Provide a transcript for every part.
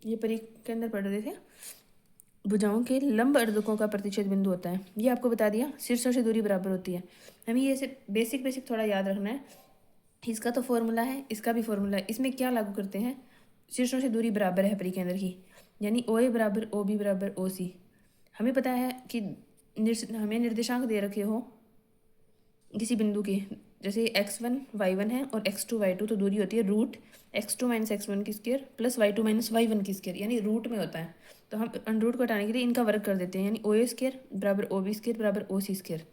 ये परी के अंदर पढ़ रहे थे, भुजाओं के लंब अर्धकों का प्रतिच्छेद बिंदु होता है। ये आपको बता दिया, शीर्षों से दूरी बराबर होती है। हमें ये से बेसिक थोड़ा याद रखना है। इसका तो फॉर्मूला है, इसका भी फॉर्मूला है। इसमें क्या लागू करते हैं, शीर्षों से दूरी बराबर है परिकेंद्र की, यानी ओ ए बराबर ओ बी बराबर ओ सी। हमें पता है कि हमें निर्देशांक दे रखे हो किसी बिंदु के, जैसे x1 y1 है और x2 y2, तो दूरी होती है रूट x2 माइनस x1 की square plus y2 minus y1 की स्क्वायर, यानी रूट में होता है। तो हम अंडर रूट को हटाने के लिए इनका वर्ग कर देते हैं, यानी ओ ए स्क्वायर बराबर ओ बी स्क्वायर बराबर ओ सी स्क्वायर।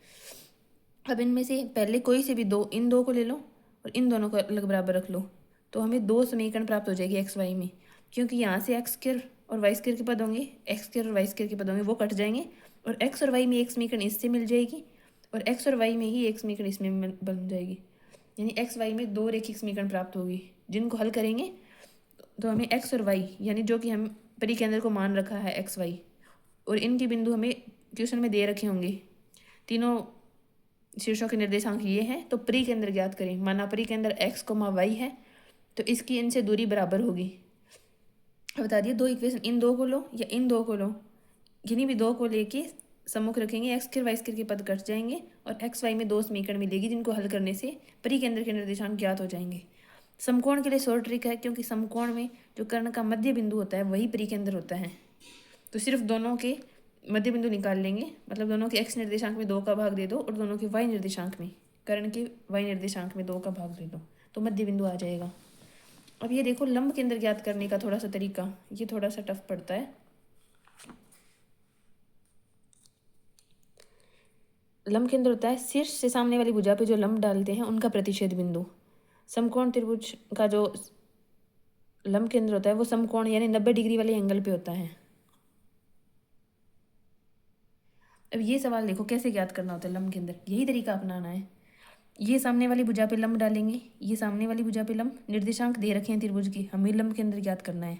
अब इनमें से पहले कोई से भी दो, इन दो को ले लो और इन दोनों को अलग बराबर रख लो, तो हमें दो समीकरण प्राप्त हो जाएगी एक्स वाई में। क्योंकि यहाँ से एक्स स्क्वायर और वाई स्क्वायर के पद होंगे, एक्स स्क्वायर और वाई स्क्वायर के पद होंगे, वो कट जाएंगे और एक्स और वाई में एक समीकरण इससे मिल जाएगी और एक्स और वाई में ही एक समीकरण इसमें बन जाएगी, यानी एक्स वाई में दो रेखिक समीकरण प्राप्त होगी, जिनको हल करेंगे तो हमें एक्स और वाई, यानी जो कि हम परिकेंद्र को मान रखा है एक्स वाई, और इनके बिंदु हमें क्वेश्चन में दे रखे होंगे। तीनों शीर्षों के निर्देशांक ये हैं, तो परिकेंद्र ज्ञात करें। माना परिकेंद्र x कोमा वाई है, तो इसकी इनसे दूरी बराबर होगी। बता दिए दो इक्वेशन, इन दो को लो या इन दो को लो, किन्हीं भी दो को लेके सम्मुख रखेंगे, एक्स स्क्वायर वाई स्क्वायर के पद कट जाएंगे और एक्स वाई में दो समीकरण मिलेगी, जिनको हल करने से परिकेंद्र के निर्देशांक ज्ञात हो जाएंगे। समकोण के लिए शॉर्ट ट्रिक है, क्योंकि समकोण में जो कर्ण का मध्य बिंदु होता है वही परिकेंद्र होता है। तो सिर्फ दोनों के मध्य बिंदु निकाल लेंगे, मतलब दोनों के x निर्देशांक में 2 का भाग दे दो और दोनों के y निर्देशांक में, कर्ण के y निर्देशांक में 2 का भाग दे दो, तो मध्य बिंदु आ जाएगा। अब ये देखो लंब केंद्र ज्ञात करने का थोड़ा सा तरीका, ये थोड़ा सा टफ पड़ता है। लंब केंद्र होता है शीर्ष से सामने वाली भुजा पे जो लंब डालते हैं उनका प्रतिच्छेद बिंदु। समकोण त्रिभुज का जो लंब केंद्र होता है वो समकोण यानी 90 डिग्री वाले एंगल पे होता है। अब ये सवाल देखो कैसे ज्ञात करना होता है लंब केंद्र, यही तरीका अपनाना है। ये सामने वाली भुजा पे लंब डालेंगे, ये सामने वाली भुजा पे लंब, निर्देशांक दे रखे हैं त्रिभुज के, हमें लंब केंद्र ज्ञात करना है।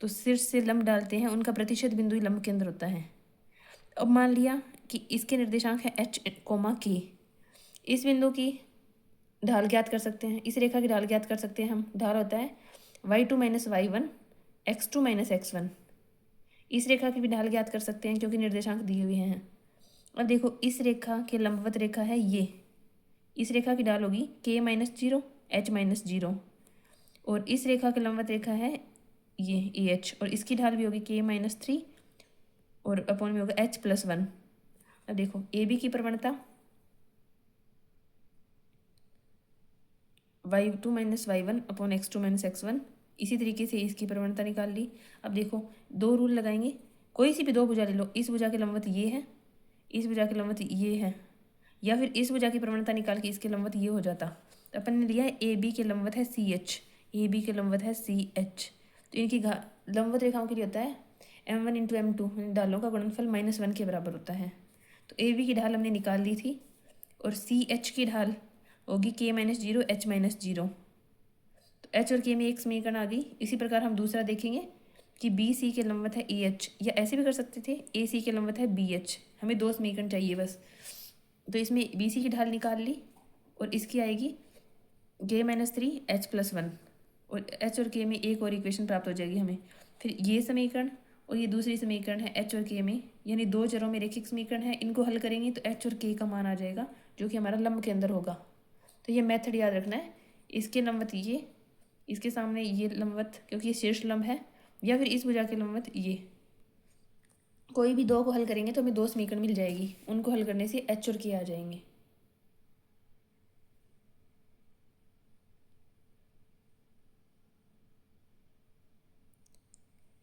तो शीर्ष से लंब डालते हैं, उनका प्रतिशत बिंदु ही लंब केंद्र होता है। अब मान लिया कि इसके निर्देशांक है h कोमा k, इस बिंदु की ढाल ज्ञात कर सकते हैं, इस रेखा की ढाल ज्ञात कर सकते हैं हम। ढाल होता है y2 minus y1 x2 minus x1। इस रेखा की भी ढाल ज्ञात कर सकते हैं क्योंकि निर्देशांक दिए हुए हैं। अब देखो इस रेखा के लंबवत रेखा है ये, इस रेखा की ढाल होगी k माइनस 0 h माइनस 0, और इस रेखा की लंबवत रेखा है ये ए एच, और इसकी ढाल भी होगी k माइनस 3 और अपॉन में होगा h प्लस 1। अब देखो ए बी की प्रवणता y2 minus y1 upon x2 minus x1, इसी तरीके से इसकी प्रवणता निकाल ली। अब देखो दो रूल लगाएंगे, कोई सी भी दो भुजा ले लो, इस भुजा के लंबवत ये है, इस भुजा के लंबवत ये है, या फिर इस भुजा की प्रवणता निकाल के इसके लंबवत ये हो जाता। तो अपन ने लिया है ए बी के लंबवत है सी एच, ए बी के लंबवत है सी एच, तो इनकी लंबवत रेखाओं के लिए होता है m1 इंटू m2, ढालों का गुणनफल -1 के बराबर होता है। तो ए बी की ढाल हमने निकाल ली थी और सी एच की ढाल होगी k माइनस 0 h माइनस 0, तो h और k में एक समीकरण आ गई। इसी प्रकार हम दूसरा देखेंगे कि बी सी के लंबवत है ए एच, या ऐसे भी कर सकते थे ए सी के लंबवत है बी एच, हमें दो समीकरण चाहिए बस। तो इसमें बी सी की ढाल निकाल ली और इसकी आएगी k माइनस 3 h प्लस 1, और h और k में एक और इक्वेशन प्राप्त हो जाएगी हमें। फिर ये समीकरण और ये दूसरी समीकरण है h और k में, यानी दो चरों में रेखिक समीकरण है, इनको हल करेंगे तो h और k का मान आ जाएगा जो कि हमारा लंब के अंदर होगा। तो ये मेथड याद रखना है, इसके लंबवत ये, इसके सामने ये लंबवत क्योंकि ये शीर्ष लंब है, या फिर इस भुजा के लंबवत ये, कोई भी दो को हल करेंगे तो हमें दो समीकरण मिल जाएगी, उनको हल करने से h और k आ जाएंगे।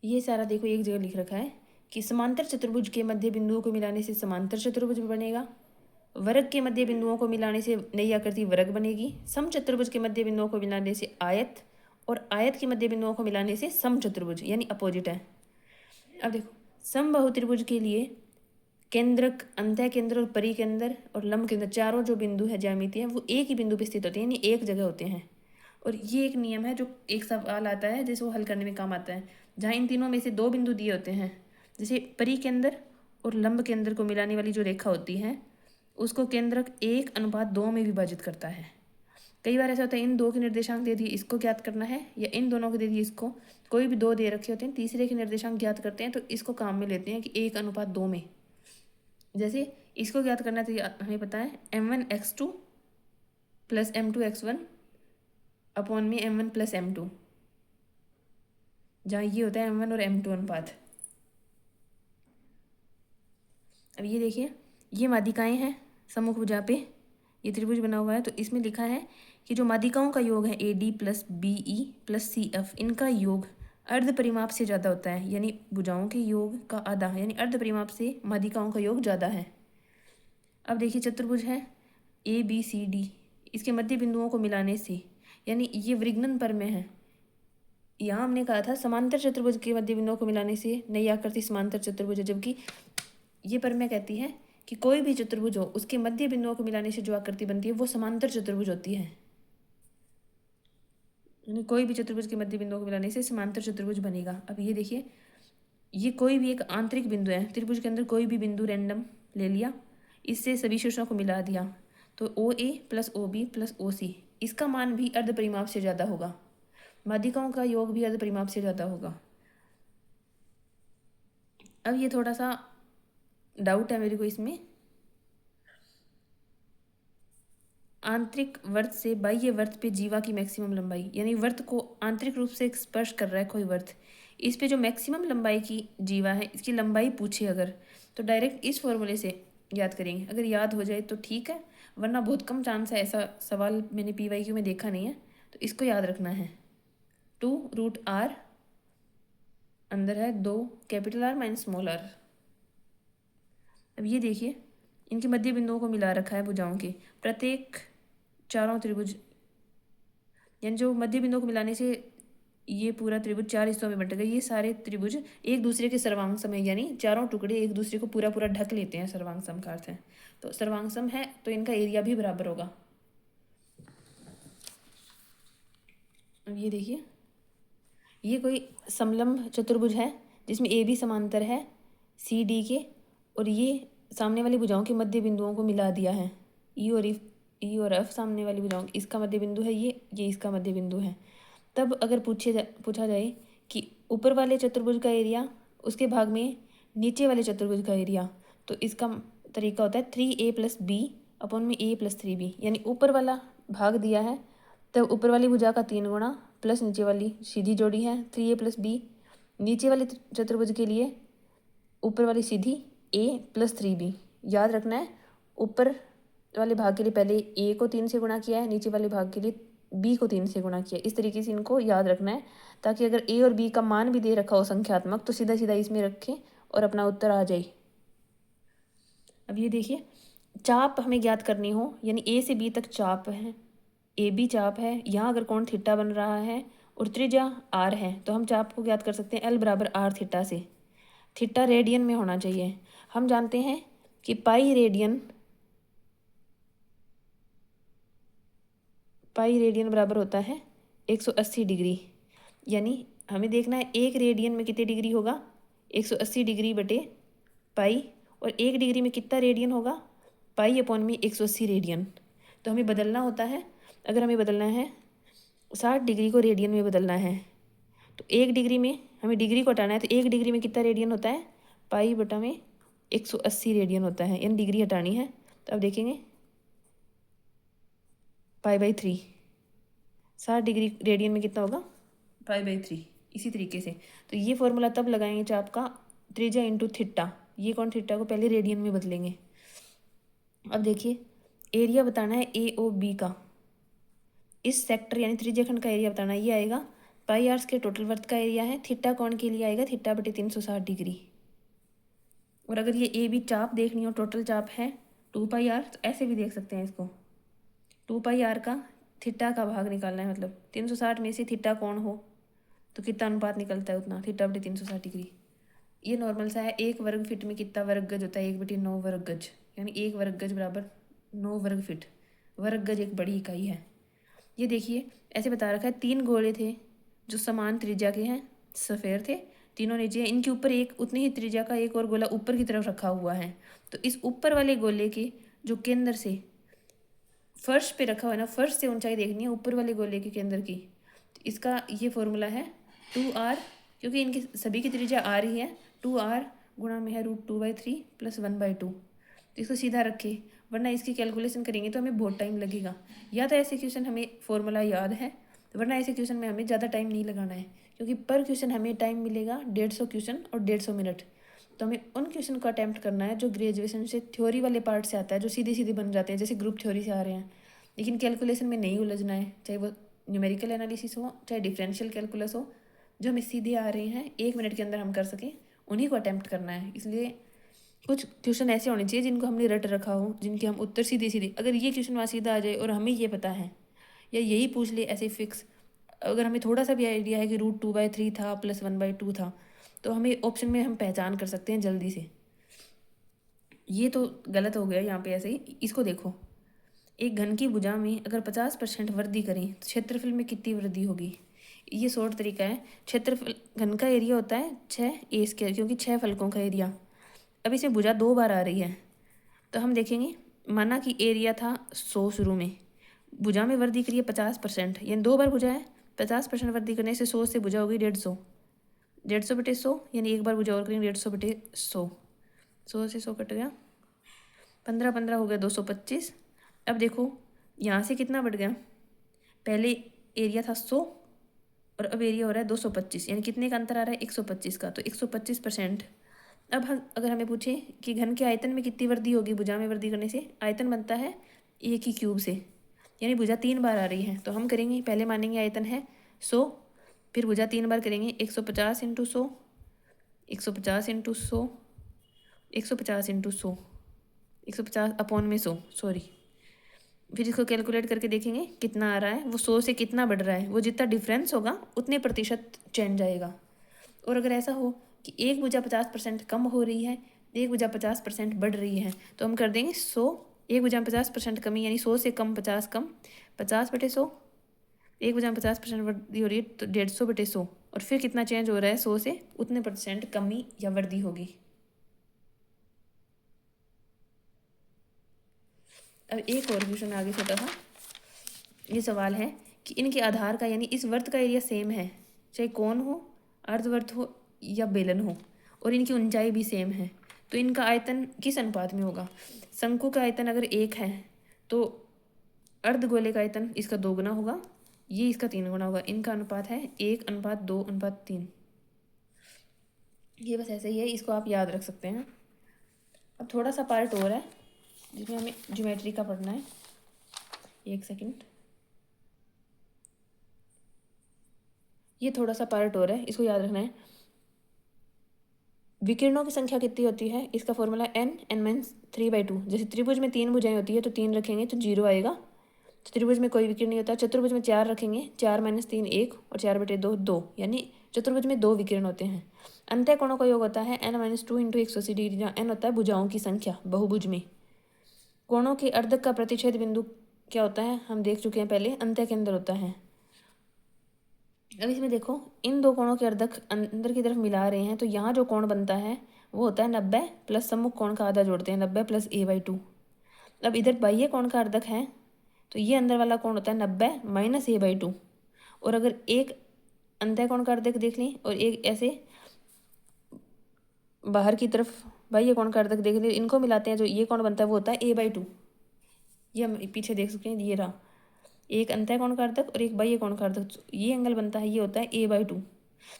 ये सारा देखो एक जगह लिख रखा है कि समांतर चतुर्भुज के मध्य बिंदुओं को मिलाने से समांतर चतुर्भुज बनेगा, वर्ग के मध्य बिंदुओं को मिलाने से नई आकृति वर्ग बनेगी, सम चतुर्भुज के मध्य बिंदुओं को मिलाने से आयत, और आयत के मध्य बिंदुओं को मिलाने से सम चतुर्भुज यानी अपोजिट है। अब देखो समबाहु त्रिभुज के लिए केंद्रक, अंतः केंद्र और परिकेंद्र और लंब केंद्र, चारों जो बिंदु है ज्यामिति है वो एक ही बिंदु पर स्थित होते हैं, यानी एक जगह होते हैं। और ये एक नियम है जो एक सवाल आता है जिसको हल करने में काम आता है, जहाँ इन तीनों में से दो बिंदु दिए होते हैं, जैसे परिकेंद्र और लंब केंद्र को मिलाने वाली जो रेखा होती है उसको केंद्रक 1:2 में विभाजित करता है। कई बार ऐसा होता है इन दो के निर्देशांक दे दिए, इसको ज्ञात करना है, या इन दोनों के दे दिए, इसको कोई भी दो दे रखे होते हैं, तीसरे के निर्देशांक ज्ञात करते हैं तो इसको काम में लेते हैं कि 1:2 में। जैसे इसको ज्ञात करना तो हमें पता है m1x2 + m2x1 अपॉन में m1 + m2, जहाँ ये होता है m1 और m2 अनुपात। अब ये देखिए, ये माध्यिकाएं हैं सम्मुख भुजा पे, ये त्रिभुज बना हुआ है, तो इसमें लिखा है कि जो माध्यिकाओं का योग है AD + BE + CF, इनका योग अर्ध परिमाप से ज़्यादा होता है, यानी भुजाओं के योग का आधा, यानी अर्ध परिमाप से माध्यिकाओं का योग ज़्यादा है। अब देखिए चतुर्भुज है ABCD, इसके मध्य बिंदुओं को मिलाने से, यानी ये वृग्नन पर में है। यहाँ हमने कहा था समांतर चतुर्भुज के मध्य बिंदुओं को मिलाने से नई आकृति समांतर चतुर्भुज है, जबकि ये पर में कहती है कि कोई भी चतुर्भुज हो उसके मध्य बिंदुओं को मिलाने से जो आकृति बनती है वो समांतर चतुर्भुज होती है। यानी कोई भी चतुर्भुज के मध्य बिंदुओं को मिलाने से समांतर चतुर्भुज बनेगा। अब ये देखिए, ये कोई भी एक आंतरिक बिंदु है, त्रिभुज के अंदर कोई भी बिंदु रैंडम ले लिया, इससे सभी शीर्षों को मिला दिया, तो OA + OB + OC, इसका मान भी अर्ध परिमाप से ज़्यादा होगा, माध्यिकाओं का योग भी अर्ध परिमाप से ज़्यादा होगा। अब ये थोड़ा सा डाउट है मेरे को इसमें, आंतरिक वर्त से बाह्य वर्त पे जीवा की मैक्सिमम लंबाई, यानी वर्त को आंतरिक रूप से स्पर्श कर रहा है कोई वर्त, इस पे जो मैक्सिमम लंबाई की जीवा है, इसकी लंबाई पूछे अगर, तो डायरेक्ट इस फॉर्मूले से याद करेंगे। अगर याद हो जाए तो ठीक है, वरना बहुत कम चांस है, ऐसा सवाल मैंने PYQ में देखा नहीं है, तो इसको याद रखना है। 2√r अंदर है 2 R - r। अब ये देखिए, इनके मध्य बिंदुओं को मिला रखा है भुजाओं के, प्रत्येक चारों त्रिभुज, यानी जो मध्य बिंदुओं को मिलाने से ये पूरा त्रिभुज 4 हिस्सों में बंट गया। ये सारे त्रिभुज एक दूसरे के सर्वांग सम है, यानी चारों टुकड़े एक दूसरे को पूरा पूरा ढक लेते हैं, सर्वांग सम का अर्थ है। तो सर्वांग सम है तो इनका एरिया भी बराबर होगा। अब ये देखिए, ये कोई समलंब चतुर्भुज है जिसमें AB समांतर है CD के, और ये सामने वाली भुजाओं के मध्य बिंदुओं को मिला दिया है, E और F सामने वाली भुजाओं, इसका मध्य बिंदु है ये इसका मध्य बिंदु है। तब अगर पूछा जाए कि ऊपर वाले चतुर्भुज का एरिया उसके भाग में नीचे वाले चतुर्भुज का एरिया, तो इसका तरीका होता है 3A + B अपॉन में A + 3B, यानी ऊपर वाला भाग दिया है तब ऊपर वाली भुजा का 3 गुणा प्लस नीचे वाली सीधी जोड़ी है 3A + B, नीचे वाले चतुर्भुज के लिए ऊपर वाली सीधी A + 3B। याद रखना है, ऊपर वाले भाग के लिए पहले A को 3 से गुणा किया है, नीचे वाले भाग के लिए B को 3 से गुणा किया। इस तरीके से इनको याद रखना है, ताकि अगर A और B का मान भी दे रखा हो संख्यात्मक, तो सीधा सीधा इसमें रखें और अपना उत्तर आ जाए। अब ये देखिए, चाप हमें ज्ञात करनी हो, यानी A से B तक चाप है, AB चाप है, यहाँ अगर कोण थीटा बन रहा है और त्रिज्या r है, तो हम चाप को ज्ञात कर सकते हैं L = r थीटा से। थीटा रेडियन में होना चाहिए। हम जानते हैं कि पाई रेडियन बराबर होता है 180 डिग्री, यानी हमें देखना है 1 रेडियन में कितने डिग्री होगा, 180 डिग्री बटे पाई, और 1 डिग्री में कितना रेडियन होगा, पाई अपॉन में 180 रेडियन। तो हमें बदलना होता है, अगर हमें बदलना है 60 डिग्री को रेडियन में बदलना है, तो 1 डिग्री में हमें डिग्री को हटाना है, तो 1 डिग्री में कितना रेडियन होता है, पाई बटा में 180 रेडियन होता है, यानी डिग्री हटानी है। तो अब देखेंगे π/3, 60 डिग्री रेडियन में कितना होगा, π/3। इसी तरीके से तो ये फॉर्मूला तब लगाएंगे चाप का, त्रिज्या इंटू थीटा, ये कौन थीटा को पहले रेडियन में बदलेंगे। अब देखिए, एरिया बताना है AOB का, इस सेक्टर यानी त्रिज्याखंड का एरिया बताना है, ये आएगा πr के टोटल वर्त का एरिया है, थीटा कोण के लिए आएगा थीटा बटे 360 डिग्री। और अगर ये AB चाप देखनी हो, टोटल चाप है 2πr, तो ऐसे भी देख सकते हैं इसको, 2πr का थीटा का भाग निकालना है, मतलब 360 में से थीटा कोण हो तो कितना अनुपात निकलता है उतना, थीटा बटे 360 डिग्री। ये नॉर्मल सा है, 1 वर्ग फीट में कितना वर्ग गज होता है, 1/9 वर्ग गज, यानी 1 वर्ग गज बराबर 9 वर्ग फीट। वर्ग गज एक बड़ी इकाई है। ये देखिए, ऐसे बता रखा है 3 गोले थे जो समान त्रिज्या के हैं, सफ़ेयर थे, तीनों नीचे हैं, इनके ऊपर एक उतनी ही त्रिज्या का एक और गोला ऊपर की तरफ रखा हुआ है। तो इस ऊपर वाले गोले के जो केंद्र से फर्श पे रखा हुआ है ना, फर्श से ऊंचाई देखनी है ऊपर वाले गोले के केंद्र की। तो इसका ये फॉर्मूला है 2r, क्योंकि इनकी सभी की त्रिज्या r ही है, 2r गुणा में है √2/3 + 1/2। तो इसको सीधा रखे, वरना इसकी कैलकुलेशन करेंगे तो हमें बहुत टाइम लगेगा। या तो ऐसे क्वेश्चन हमें फॉर्मूला याद है, वरना ऐसे क्वेश्चन में हमें ज़्यादा टाइम नहीं लगाना है, क्योंकि पर क्वेश्चन हमें टाइम मिलेगा 150 क्वेश्चन और 150 मिनट। तो हमें उन क्वेश्चन को अटैम्प्ट करना है जो ग्रेजुएशन से थ्योरी वाले पार्ट से आता है, जो सीधे सीधे बन जाते हैं, जैसे ग्रुप थ्योरी से आ रहे हैं। लेकिन कैलकुलेशन में नहीं उलझना है, चाहे वो न्यूमेरिकल एनालिसिस हो, चाहे डिफरेंशियल कैलकुलस हो, जो हमें सीधे आ रहे हैं 1 मिनट के अंदर हम कर सकें, उन्हीं को अटैम्प्ट करना है। इसलिए कुछ क्वेश्चन ऐसे होने चाहिए जिनको हमने रट रखा हो, जिनके हम उत्तर सीधे सीधे, अगर ये क्वेश्चन वहाँ सीधा आ जाए और हमें ये पता है, या यही पूछ ले ऐसे फिक्स, अगर हमें थोड़ा सा भी आइडिया है कि √2/3 था + 1/2 था, तो हमें ऑप्शन में हम पहचान कर सकते हैं जल्दी से। ये तो गलत हो गया यहाँ पे ऐसे ही। इसको देखो, एक घन की भुजा में अगर 50% वृद्धि करें तो क्षेत्रफल में कितनी वृद्धि होगी। ये शॉर्ट तरीका है। क्षेत्रफल, घन का एरिया होता है 6a², क्योंकि 6 फलकों का एरिया। अब इसे भुजा 2 बार आ रही है, तो हम देखेंगे, माना कि एरिया था 100 शुरू में, भुजा में वृद्धि करिए 50%, यानी 2 बार भुजा है, 50% वृद्धि करने से 100 से भुजा होगी 150, 150/100, यानी एक बार भुजा और करेंगे 150/100, 100 से 100 कट गया, 15 15 हो गया 225। अब देखो यहाँ से कितना बढ़ गया, पहले एरिया था 100 और अब एरिया हो रहा है 225, यानी कितने का अंतर आ रहा है 125 का, तो 125%। अब हम अगर हमें पूछे कि घन के आयतन में कितनी वृद्धि होगी भुजा में वृद्धि करने से, आयतन बनता है a³ से, यानी भुजा 3 बार आ रही है, तो हम करेंगे, पहले मानेंगे आयतन है 100, फिर भुजा 3 बार करेंगे 150 × 100, 150 × 100, 150 × 100, 150/100, सॉरी। फिर इसको कैलकुलेट करके देखेंगे कितना आ रहा है, वो 100 से कितना बढ़ रहा है, वो जितना डिफरेंस होगा उतने प्रतिशत चेंज आएगा। और अगर ऐसा हो कि एक भुजा 50% कम हो रही है, एक भुजा 50% बढ़ रही है, तो हम कर देंगे 100, एक भुजा में 50% कमी, यानी 100 से कम 50 कम, 50/100, एक भुजा में 50% वृद्धि हो रही है तो 150/100, और फिर कितना चेंज हो रहा है 100 से, उतने % कमी या वृद्धि होगी। अब एक और क्वेश्चन आगे छोटा सा, ये सवाल है कि इनके आधार का, यानी इस वर्त का एरिया सेम है, चाहे कोण हो, अर्धवर्त हो या बेलन हो, और इनकी ऊंचाई भी सेम है, तो इनका आयतन किस अनुपात में होगा। शंकु का आयतन अगर 1 है तो अर्धगोले का आयतन इसका 2 गुना होगा, ये इसका 3 गुना होगा। इनका अनुपात है 1:2:3। ये बस ऐसे ही है, इसको आप याद रख सकते हैं। अब थोड़ा सा पार्ट और है जिसमें हमें ज्योमेट्री का पढ़ना है। एक सेकंड, ये थोड़ा सा पार्ट और है, इसको याद रखना है। विकिरणों की संख्या कितनी होती है, इसका फॉर्मूला n(3/2)। जैसे त्रिभुज में 3 भुजाएं होती है तो 3 रखेंगे तो 0 आएगा, तो त्रिभुज में कोई विकिरण नहीं होता। चतुर्भुज में 4 रखेंगे, 4 - 3 1, और 4/2 2, यानी चतुर्भुज में 2 विकिरण होते हैं। अंतः कोणों का योग होता है n - 2 × 180 डिग्री, जहाँ n होता है भुजाओं की संख्या बहुभुज में। कोणों के अर्धक का प्रतिच्छेद बिंदु क्या होता है, हम देख चुके हैं पहले, अंतः के अंदर होता है। अब इसमें देखो, इन दो कोणों के अर्धक अंदर की तरफ मिला रहे हैं, तो यहाँ जो कोण बनता है वो होता है 90 प्लस सम्मुख कोण का आधा जोड़ते हैं 90 + a/2। अब इधर बाह्य कोण का अर्धक है तो ये अंदर वाला कोण होता है 90 - a/2। और अगर एक अंतः कोण का अर्धक देख लें और एक ऐसे बाहर की तरफ बाह्य कोण का अर्धक देख लें, इनको मिलाते हैं, जो ये कोण बनता है वो होता है a/2। ये हम पीछे देख सकते हैं, ये रहा एक अंतः कोण का अर्धक और एक बाह्य कोण का अर्धक, ये एंगल बनता है, ये होता है a/2।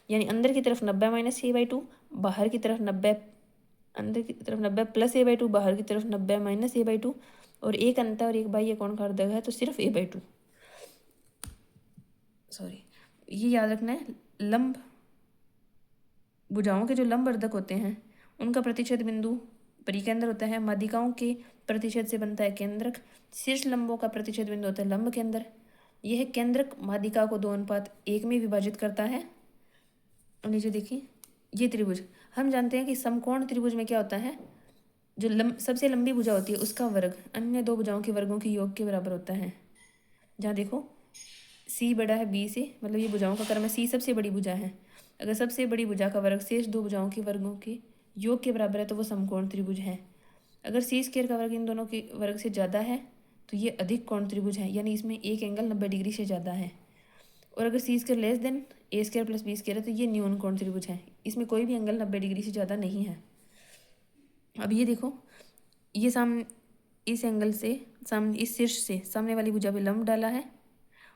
यानी अंदर की तरफ 90 - a/2, बाहर की तरफ 90, अंदर की तरफ 90 + a/2, बाहर की तरफ 90 - a/2, और एक अंतः और एक बाह्य कोण का अर्धक है तो सिर्फ a/2। सॉरी, ये याद रखना है। लंब भुजाओं के जो लंब अर्धक होते हैं उनका प्रतिच्छेद बिंदु परिकेंद्र होता है। माध्यिकाओं के प्रतिच्छेद से बनता है केंद्रक। शीर्ष लंबों का प्रतिच्छेद बिंदु होता है लंब केंद्र। यह केंद्रक माध्यिका को 2:1 में विभाजित करता है। और नीचे देखिए, ये त्रिभुज, हम जानते हैं कि समकोण त्रिभुज में क्या होता है, जो सबसे लंबी भुजा होती है उसका वर्ग अन्य दो भुजाओं के वर्गों के योग के बराबर होता है। जहाँ देखो सी बड़ा है बी से, मतलब ये भुजाओं का क्रम है, सी सबसे बड़ी भुजा है। अगर सबसे बड़ी भुजा का वर्ग शेष दो भुजाओं के वर्गों के योग के बराबर है तो वो समकोण त्रिभुज है। अगर सी² का वर्ग इन दोनों के वर्ग से ज़्यादा है तो ये अधिक कोण त्रिभुज है, यानी इसमें एक एंगल 90 डिग्री से ज़्यादा है। और अगर सी स्क्वायर लेस देन ए स्क्वायर प्लस बी स्क्वायर है तो ये न्यून कोण त्रिभुज है, इसमें कोई भी एंगल 90 डिग्री से ज़्यादा नहीं है। अब ये देखो, ये इस एंगल से इस शीर्ष से सामने वाली भुजा पे लंब डाला है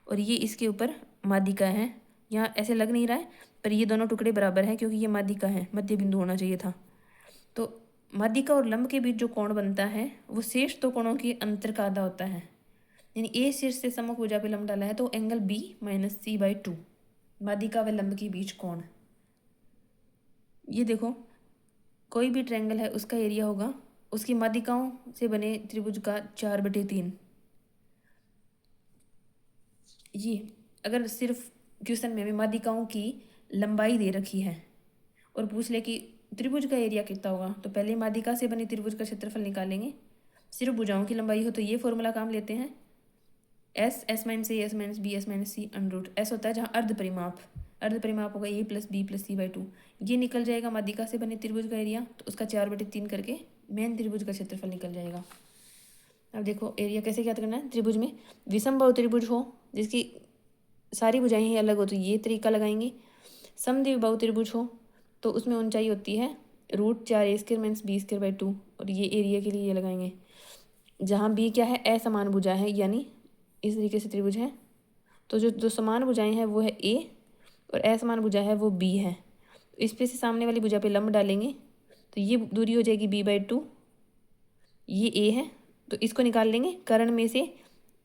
और ये इसके ऊपर माध्यिका है। यहाँ ऐसे लग नहीं रहा है पर ये दोनों टुकड़े बराबर हैं क्योंकि ये माध्यिका है, मध्य बिंदु होना चाहिए था। तो माध्यिका और लंब के बीच जो कोण बनता है वो शेष दो कोणों के अंतर का आधा होता है, यानी ए शीर्ष से सम्मुख भुजा पे लंब डाला है तो angle B minus C by 2, माध्यिका व लंब के बीच कोण। ये देखो, कोई भी ट्रायंगल है उसका एरिया होगा उसकी माध्यिकाओं से बने त्रिभुज का 4/3। ये अगर सिर्फ क्वेश्चन में हमें माध्यिकाओं की लंबाई दे रखी है और पूछ ले कि त्रिभुज का एरिया कितना होगा, तो पहले माध्यिका से बने त्रिभुज का क्षेत्रफल निकालेंगे। सिर्फ भुजाओं की लंबाई हो तो ये फॉर्मूला काम लेते हैं, S minus A S minus B S minus C under S होता है जहाँ अर्ध परिमाप होगा A plus B plus C by 2। ये निकल जाएगा माध्यिका से बने त्रिभुज का एरिया, तो उसका 4/3 करके मेन त्रिभुज का क्षेत्रफल निकल जाएगा। अब देखो एरिया कैसे ज्ञात करना है। त्रिभुज में विषमबाहु त्रिभुज हो जिसकी सारी भुजाएं ही अलग हो तो ये तरीका लगाएंगे। समद्विबाहु त्रिभुज हो तो उसमें ऊंचाई होती है √4a² माइनस b² बाई 2 और ये एरिया के लिए ये लगाएंगे। जहाँ बी क्या है, असमान भुजा है, यानी इस तरीके से त्रिभुज है तो जो समान भुजाएं हैं वो है ए और असमान भुजा है वो बी है। तो इस पे से सामने वाली भुजा पे लंब डालेंगे तो ये दूरी हो जाएगी b/2, ये ए है तो इसको निकाल लेंगे, कर्ण में से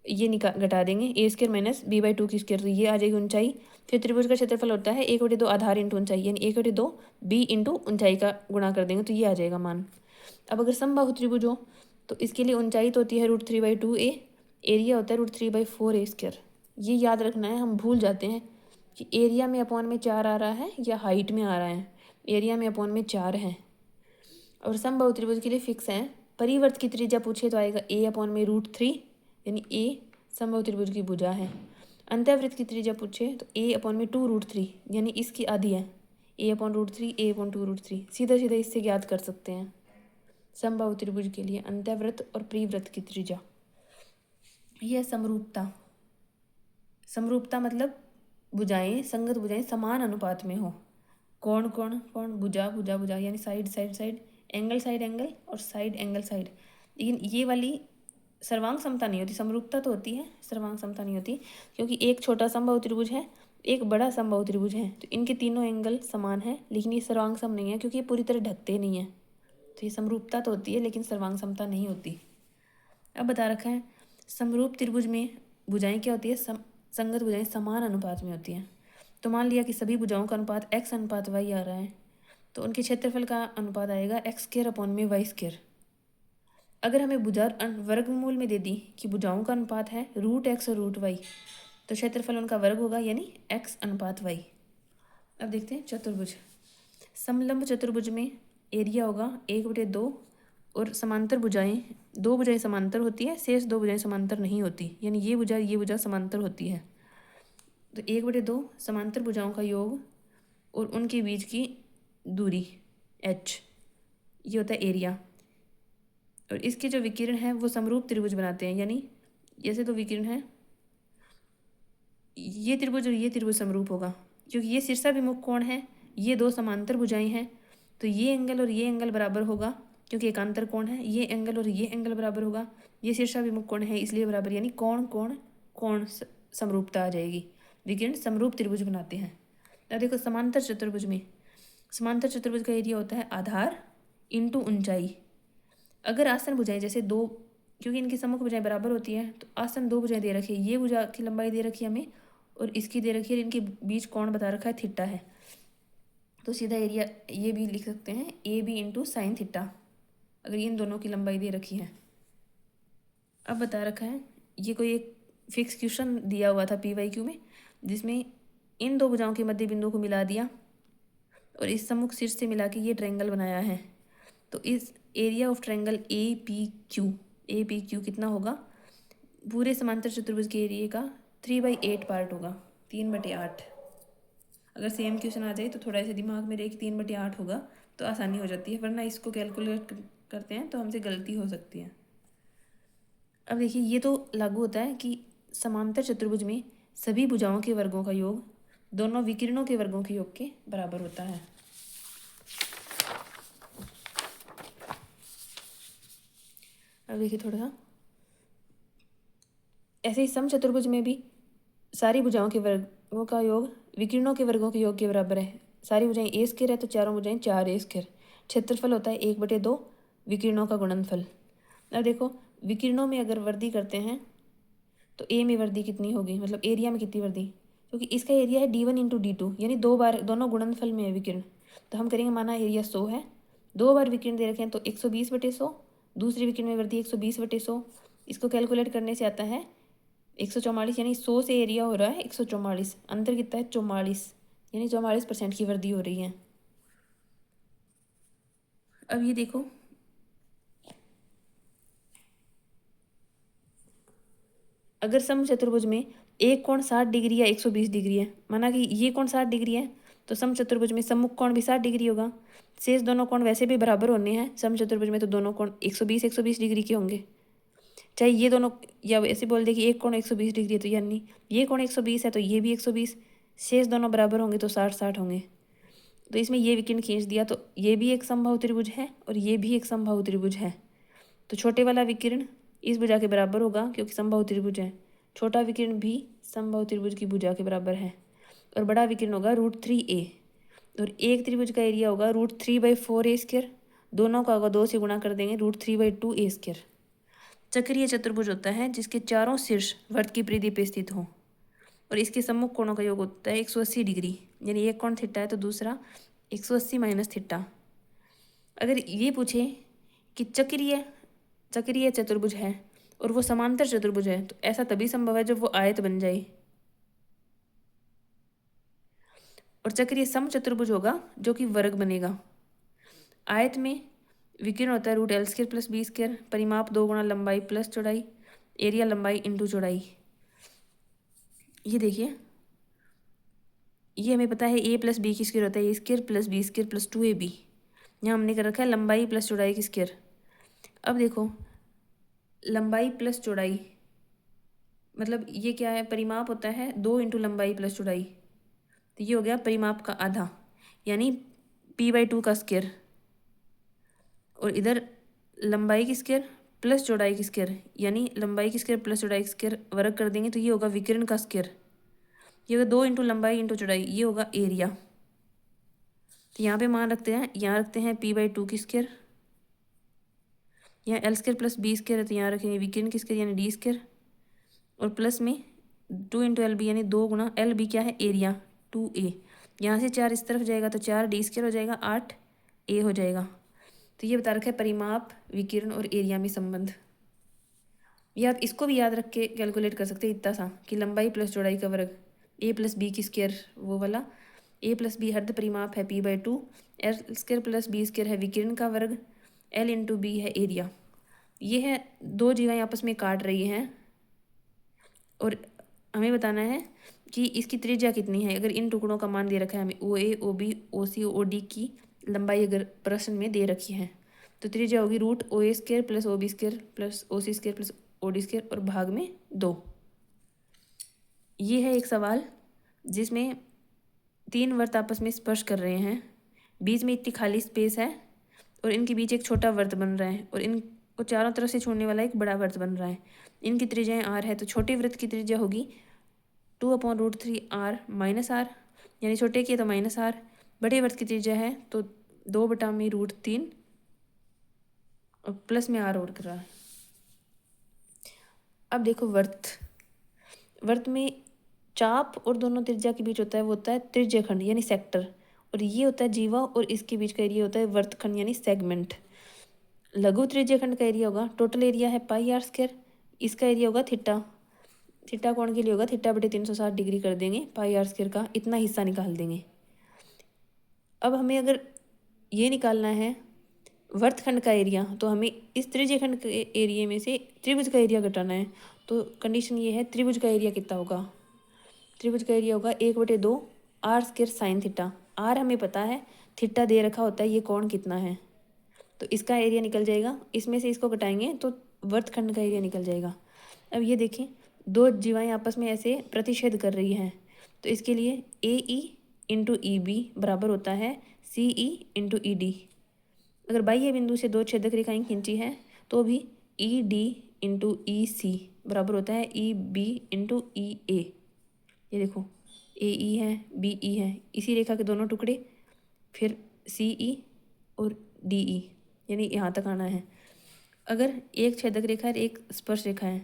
ये घटा देंगे a² माइनस b/2 की स्क्वायर, तो ये आ जाएगी ऊंचाई। फिर त्रिभुज का क्षेत्रफल होता है 1/2 आधार इंटू ऊंचाई, यानी 1/2 b इंटू ऊंचाई का गुणा कर देंगे तो ये आ जाएगा मान। अब अगर समबाहु त्रिभुज हो तो इसके लिए ऊंचाई तो होती है √3/2a, एरिया होता है √3/4a²। ये याद रखना है, हम भूल जाते हैं कि एरिया में अपॉन में 4 आ रहा है या हाइट में आ रहा है। एरिया में अपॉन में 4 है। और समबाहु त्रिभुज के लिए फिक्स है, परिवर्त की त्रिज्या पूछे तो आएगा a/√3, यानी ए समबाहु त्रिभुज की भुजा है। अंतःवृत्त की त्रिज्या पूछे तो a/2√3, यानी इसकी आधी है, a/√3 a/2√3। सीधा सीधा इससे ज्ञात कर सकते हैं समबाहु त्रिभुज के लिए अंतःवृत्त और परिवृत्त की त्रिज्या। यह समरूपता मतलब भुजाएं, संगत भुजाएं समान अनुपात में हो। कोण भुजा यानी साइड एंगल और साइड। लेकिन ये वाली सर्वांग समता नहीं होती, समरूपता तो होती है, सर्वांग समता नहीं होती क्योंकि एक छोटा समबाहु त्रिभुज है एक बड़ा समबाहु त्रिभुज है तो इनके तीनों एंगल समान है, लेकिन ये सर्वांग सम नहीं है क्योंकि ये पूरी तरह ढकते नहीं है। तो ये समरूपता तो होती है लेकिन सर्वांग समता नहीं होती। अब बता रखा है समरूप त्रिभुज में भुजाएं क्या होती है, संगत भुजाएं समान अनुपात में होती हैं। तो मान लिया कि सभी भुजाओं का अनुपात x/y आ रहा है तो उनके क्षेत्रफल का अनुपात आएगा x²/y²। अगर हमें भुजा वर्गमूल में दे दी कि भुजाओं का अनुपात है √x और √y तो क्षेत्रफल उनका वर्ग होगा, यानी x/y। अब देखते हैं चतुर्भुज। समलंब चतुर्भुज में एरिया होगा 1/2 और समांतर भुजाएं, दो भुजाएं समांतर होती है, शेष दो भुजाएं समांतर नहीं होती, यानी ये भुजा समांतर होती है। तो 1/2 समांतर भुजाओं का योग और उनके बीच की दूरी h, ये होता है एरिया। और इसके जो विकिरण है वो समरूप त्रिभुज बनाते हैं, यानी जैसे तो विकिरण है ये त्रिभुज और ये त्रिभुज समरूप होगा क्योंकि ये शीर्षाभिमुख कोण है, ये दो समांतर भुजाएं हैं तो ये एंगल और ये एंगल बराबर होगा क्योंकि एकांतर कोण है, ये एंगल और ये एंगल बराबर होगा, ये शीर्षाभिमुख कोण है इसलिए बराबर, यानी कोण समरूपता आ जाएगी। विकिरण समरूप त्रिभुज बनाते हैं। अब देखो समांतर चतुर्भुज का एरिया होता है आधार इंटू ऊंचाई। अगर आसन भुजाएं जैसे दो, क्योंकि इनकी सम्मुख भुजाएं बराबर होती है तो आसन दो भुजाएं दे रखी है, ये भुजा की लंबाई दे रखी है हमें और इसकी दे रखी है, इनके बीच कोण बता रखा है थीटा है, तो सीधा एरिया ये भी लिख सकते हैं AB इंटू साइन थीटा, अगर इन दोनों की लंबाई दे रखी है। अब बता रखा है ये कोई एक फिक्स क्वेश्चन दिया हुआ था PYQ में जिसमें इन दो भुजाओं के मध्य बिंदु को मिला दिया और इस सम्मुख शीर्ष से मिला के ये ट्रायंगल बनाया है। तो इस एरिया ऑफ ट्रायंगल APQ कितना होगा, पूरे समांतर चतुर्भुज के एरिया का 3/8 पार्ट होगा, 3/8। अगर सेम क्वेश्चन आ जाए तो थोड़ा ऐसे दिमाग में रहे कि 3/8 होगा तो आसानी हो जाती है, वरना इसको कैलकुलेट करते हैं तो हमसे गलती हो सकती है। अब देखिए ये तो लागू होता है कि समांतर चतुर्भुज में सभी भुजाओं के वर्गों का योग दोनों विकिरणों के वर्गों के योग के बराबर होता है। अब देखिए थोड़ा सा ऐसे ही समचतुर्भुज में भी सारी भुजाओं के वर्गों का योग विकिरणों के वर्गों के योग के बराबर है। सारी भुजाएं ए स्क्वायर है तो चारों भुजाएं 4a स्क्वायर। क्षेत्रफल होता है 1/2 विकिरणों का गुणनफल। अब देखो विकिरणों में अगर वृद्धि करते हैं तो ए में वृद्धि कितनी होगी, मतलब एरिया में कितनी वृद्धि, क्योंकि इसका एरिया है d1 × d2 यानी 2 बार दोनों गुणनफल में है विकिरण। तो हम करेंगे माना एरिया 100 है, 2 बार विकिरण दे रखे हैं तो 120/100, दूसरी विकिरण में वृद्धि 120/100। इसको कैलकुलेट करने से आता है 144 यानी 100 से एरिया हो रहा है 144, अंतर कितना है 44 यानी 44% की वृद्धि हो रही है। अब ये देखो अगर समचतुर्भुज में एक कोण 60 डिग्री या 120 डिग्री है, माना कि ये कोण 60 डिग्री है तो समचतुर्भुज में सम्मुख कोण भी 60 डिग्री होगा। शेष दोनों कोण वैसे भी बराबर होने हैं समचतुर्भुज में, तो दोनों कोण 120 डिग्री के होंगे। चाहे ये दोनों या ऐसे बोल दे कि एक कोण 120 डिग्री है तो यानी ये कोण 120 है तो ये भी 120, शेष दोनों बराबर होंगे तो 60-60 होंगे। तो इसमें ये विकिरण खींच दिया तो ये भी एक समबाहु त्रिभुज है और ये भी एक समबाहु त्रिभुज है। तो छोटे वाला विकिरण इस भुजा के बराबर होगा क्योंकि समबाहु त्रिभुज है। छोटा विकिरण भी समबाहु त्रिभुज की भुजा के बराबर है और बड़ा विकिरण होगा √3a। और एक त्रिभुज का एरिया होगा √3/4a स्क्वायर। दोनों का होगा 2 से गुणा कर देंगे √3/2a स्क्वायर। चक्रीय चतुर्भुज होता है जिसके चारों शीर्ष वृत्त की परिधि पे स्थित हो और इसके सम्मुख कोणों का योग होता है 180 डिग्री, यानी एक कोण थीटा है तो दूसरा 180 - थीटा। अगर ये पूछे कि चक्रीय चतुर्भुज है और वो समांतर चतुर्भुज है तो ऐसा तभी संभव है जब वो आयत बन जाए। और चक्रीय समचतुर्भुज होगा जो कि वर्ग बनेगा। आयत में विकिरण होता है √L² + b², परिमाप 2 गुणा लंबाई प्लस चौड़ाई, एरिया लंबाई इंटू चौड़ाई। ये देखिए ये हमें पता है a + b की स्क्वायर होता है a² + b² + 2ab। यहाँ हमने कर रखा है लंबाई प्लस चौड़ाई की स्क्वायर। अब देखो लंबाई प्लस चौड़ाई मतलब ये क्या है, परिमाप होता है 2 × लंबाई प्लस चौड़ाई, तो ये हो गया परिमाप का आधा यानी p/2 का स्क्वायर। और इधर लंबाई की स्क्वायर प्लस चौड़ाई की स्क्वायर यानी लंबाई की स्क्वायर प्लस चौड़ाई की स्क्वायर वर्ग कर देंगे तो ये होगा विकिरण का स्क्वायर। ये होगा 2 × लंबाई × चौड़ाई, ये होगा एरिया। तो यहाँ पे मान रखते हैं, यहाँ रखते हैं p/2 की स्क्वायर, यहाँ L² + b² है तो यहाँ रखेंगे विकिरण की स्क्वायर यानी d², और प्लस में 2 × LB यानी 2 गुणा LB क्या है एरिया 2a। यहाँ से 4 इस तरफ जाएगा तो 4d² हो जाएगा, 8a हो जाएगा। तो ये बता रखा है परिमाप विकिरण और एरिया में संबंध। ये आप इसको भी याद रख के कैलकुलेट कर सकते हैं इतना सा कि लंबाई प्लस चौड़ाई का वर्ग a + b की स्क्वायर वो वाला, a + b हर्द परिमाप है p/2, L² + b² है विकिरण का वर्ग, L × b है एरिया। ये है दो जीवाएं आपस में काट रही हैं और हमें बताना है कि इसकी त्रिज्या कितनी है। अगर इन टुकड़ों का मान दे रखा है हमें OA, OB, OC, OD की लंबाई अगर प्रश्न में दे रखी है तो त्रिज्या होगी √OA² + OB² + OC² + OD² और भाग में 2। ये है एक सवाल जिसमें 3 वृत्त आपस में स्पर्श कर रहे हैं, बीच में इतनी खाली स्पेस है और इनके बीच एक छोटा वृत्त बन रहा है और इनको चारों तरफ से छोड़ने वाला एक बड़ा वृत्त बन रहा है। इनकी त्रिज्याएं r है तो छोटे वृत्त की त्रिज्या होगी 2/√3r - r, यानी छोटे की है तो -r। बड़े वृत्त की त्रिज्या है तो 2/√3 और प्लस में r और कर रहा है। अब देखो वर्त में चाप और दोनों त्रिज्या के बीच होता है वो होता है त्रिज्यखंड यानी सेक्टर, और ये होता है जीवा और इसके बीच का एरिया होता है वर्तखंड यानी सेगमेंट। लघु त्रिज्यखंड का एरिया होगा, टोटल एरिया है πr², इसका एरिया होगा थीटा कोण के लिए होगा θ/360 डिग्री कर देंगे πr² का इतना हिस्सा निकाल देंगे। अब हमें अगर ये निकालना है वर्तखंड का एरिया तो हमें इस त्रिज्यखंड के एरिया में से त्रिभुज का एरिया घटाना है। तो कंडीशन ये है त्रिभुज का एरिया कितना होगा, त्रिभुज का एरिया होगा 1/2 r² sin θ। r हमें पता है, θ दे रखा होता है, ये कोण कितना है तो इसका एरिया निकल जाएगा। इसमें से इसको घटाएंगे तो वर्तखंड का एरिया निकल जाएगा। अब ये देखें, दो जीवाएं आपस में ऐसे प्रतिच्छेद कर रही हैं, तो इसके लिए ए ई इंटू ई बी बराबर होता है सी ई इंटू ई डी। अगर बाह्य बिंदु से दो छेदक रेखाएं खींची हैं तो भी ई डी इंटू ई सी बराबर होता है ई बी इंटू ई ए। ये देखो, ए ई है, बी ई है, इसी रेखा के दोनों टुकड़े, फिर सी ई और डी ई, यानी यहाँ तक आना है। अगर एक छेदक रेखा है एक स्पर्श रेखा है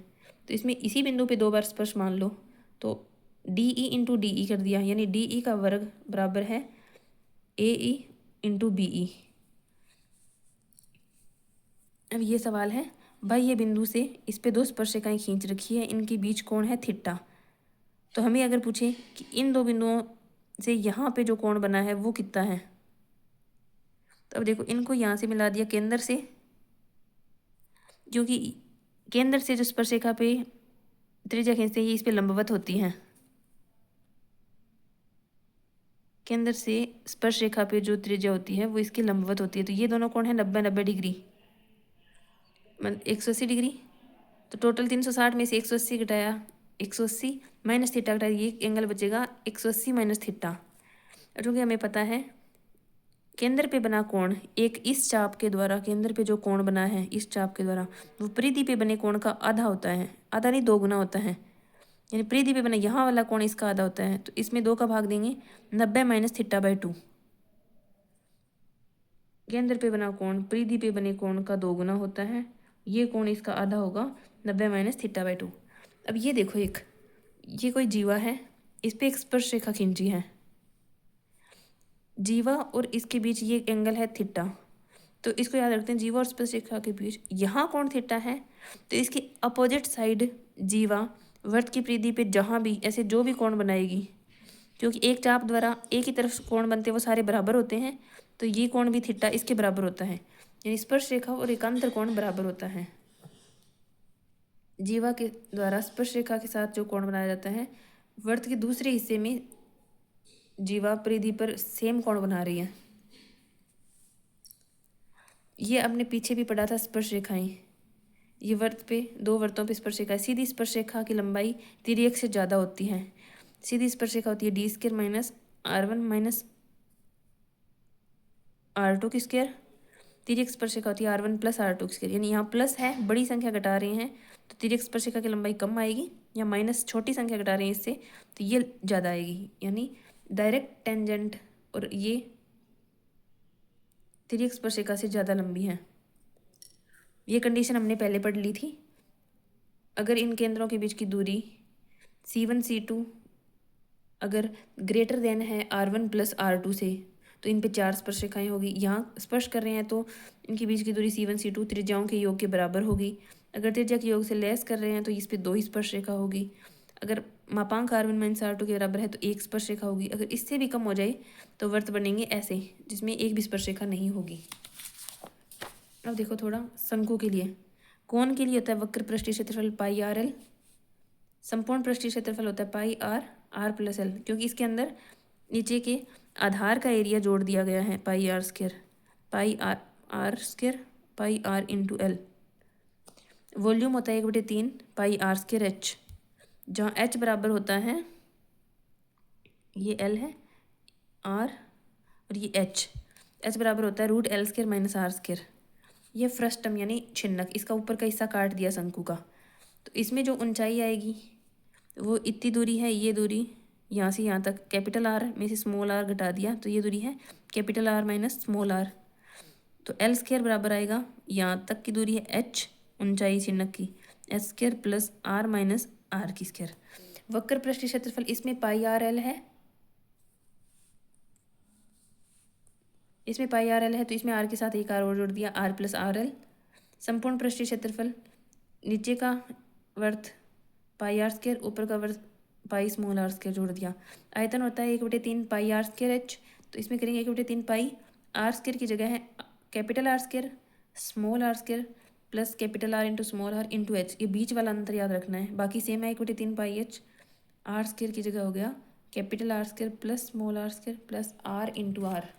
तो इसमें इसी बिंदु पे दो बार स्पर्श मान लो, तो D E into D E कर दिया, यानी डी ई का वर्ग बराबर है ए ई इंटू बी ई। अब ये सवाल है, बाह्य बिंदु से इस पे दो स्पर्शिकाएं खींच रखी है, इनके बीच कोण है थीटा। तो हमें अगर पूछे कि इन दो बिंदुओं से यहाँ पे जो कोण बना है वो कितना है, तो अब देखो इनको यहाँ से मिला दिया केंद्र से, क्योंकि केंद्र से जो स्पर्शिका पे त्रिज्या खींचते हैं ये इस पे लंबवत होती हैं। केंद्र से स्पर्श रेखा पे जो त्रिज्या होती है वो इसकी लंबवत होती है, तो ये दोनों कोण है 90 डिग्री, मतलब 180 डिग्री। तो टोटल 360 में से 180 घटाया 180 माइनस थीटा घटाया, ये एंगल बचेगा 180 माइनस थीटा। क्योंकि हमें पता है केंद्र पे बना कोण एक इस चाप के द्वारा, केंद्र पे जो कोण बना है इस चाप के द्वारा वो परिधि पे बने कोण का आधा होता है, आधा नहीं 2 गुना होता है, यानी परिधि पे बना यहाँ वाला कोण इसका आधा होता है। तो इसमें 2 का भाग देंगे 90 माइनस थीटा बाई 2। केंद्र पे बना कोण परिधि पे बने कोण का 2 गुना होता है, ये कोण इसका आधा होगा 90 माइनस थीटा बाई 2। अब ये देखो, ये कोई जीवा है, इस पे एक स्पर्श रेखा खींची है, जीवा और इसके बीच ये एंगल है थीटा। तो इसको याद रखते हैं, जीवा और स्पर्श रेखा के बीच यहाँ कोण थीटा है, तो इसकी अपोजिट साइड जीवा वृत्त की परिधि पे जहाँ भी ऐसे जो भी कोण बनाएगी, क्योंकि एक चाप द्वारा एक ही तरफ कोण बनते हैं वो सारे बराबर होते हैं, तो ये कोण भी थीटा इसके बराबर होता है, यानी स्पर्श रेखा और एकांतर कोण बराबर होता है। जीवा के द्वारा स्पर्श रेखा के साथ जो कोण बनाया जाता है, वृत्त के दूसरे हिस्से में जीवा परिधि पर सेम कोण बना रही है। ये अपने पीछे भी पढ़ा था स्पर्श रेखाएं, ये वृत्त पे दो वृत्तों पे स्पर्श रेखा, सीधी स्पर्श रेखा की लंबाई तिर्यक से ज़्यादा होती है। सीधी स्पर्श रेखा होती है D square minus R1 minus R2 की स्क्वायर, तिर्यक स्पर्श रेखा होती है R1 प्लस R2 की स्क्वायर, यानी यहाँ प्लस है, बड़ी संख्या घटा रहे हैं तो तिर्यक स्पर्श रेखा की लंबाई कम आएगी, या माइनस छोटी संख्या घटा रहे हैं इससे तो ये ज़्यादा आएगी, यानी डायरेक्ट टेंजेंट और ये तिर्यक स्पर्श रेखा से ज़्यादा लंबी है। ये कंडीशन हमने पहले पढ़ ली थी। अगर इन केंद्रों के बीच की दूरी C1 C2 अगर ग्रेटर देन है R1 प्लस R2 से, तो इन पे 4 स्पर्श रेखाएं होगी। यहाँ स्पर्श कर रहे हैं तो इनके बीच की दूरी C1 C2 त्रिज्याओं के योग के बराबर होगी। अगर त्रिज्या के योग से लेस कर रहे हैं तो इस पे 2 ही स्पर्श रेखा होगी। अगर मापांक R1 माइनस R2 के बराबर है तो 1 स्पर्श रेखा होगी। अगर इससे भी कम हो जाए तो वृत्त बनेंगे ऐसे, जिसमें एक भी स्पर्श रेखा नहीं होगी। अब देखो थोड़ा शंकु के लिए, कोण के लिए होता है वक्र पृष्ठीय क्षेत्रफल पाई आर एल, संपूर्ण पृष्ठीय क्षेत्रफल होता है pi R are plus L, क्योंकि इसके अंदर नीचे के आधार का एरिया जोड़ दिया गया है pi R square, pi R R square pi R into L. Volume होता है 1/3 पाई आर स्क्वायर एच, जहाँ एच बराबर होता है, ये एल है आर और ये एच बराबर होता है root L square minus R square. ये फ्रस्टम यानी छिन्नक, इसका ऊपर का हिस्सा काट दिया शंकु का, तो इसमें जो ऊंचाई आएगी वो इतनी दूरी है, ये दूरी यहाँ से यहाँ तक कैपिटल आर में से स्मॉल आर घटा दिया तो ये दूरी है capital R minus small R, तो एल स्क्वायर बराबर आएगा, यहाँ तक की दूरी है एच ऊंचाई छिन्नक की, H square plus R minus R की स्क्वायर। वक्र पृष्ठीय क्षेत्रफल इसमें पाई आर एल है, इसमें पाई आर एल है तो इसमें आर के साथ एक आर और जोड़ दिया, आर प्लस आर एल। संपूर्ण पृष्ठीय क्षेत्रफल नीचे का वर्थ पाई आर स्क्वायर, ऊपर का वर्थ पाई स्मॉल आर स्क्वायर जोड़ दिया। आयतन होता है 1/3 पाई आर स्क्वायर एच, तो इसमें करेंगे 1/3 पाई आर स्क्वायर की जगह है capital R square small R square plus capital R into small R into H, ये बीच वाला अंतर याद रखना है, बाकी सेम है 1/3 पाई एच, आर स्क्वायर की जगह हो गया capital R square plus small R square plus R into are.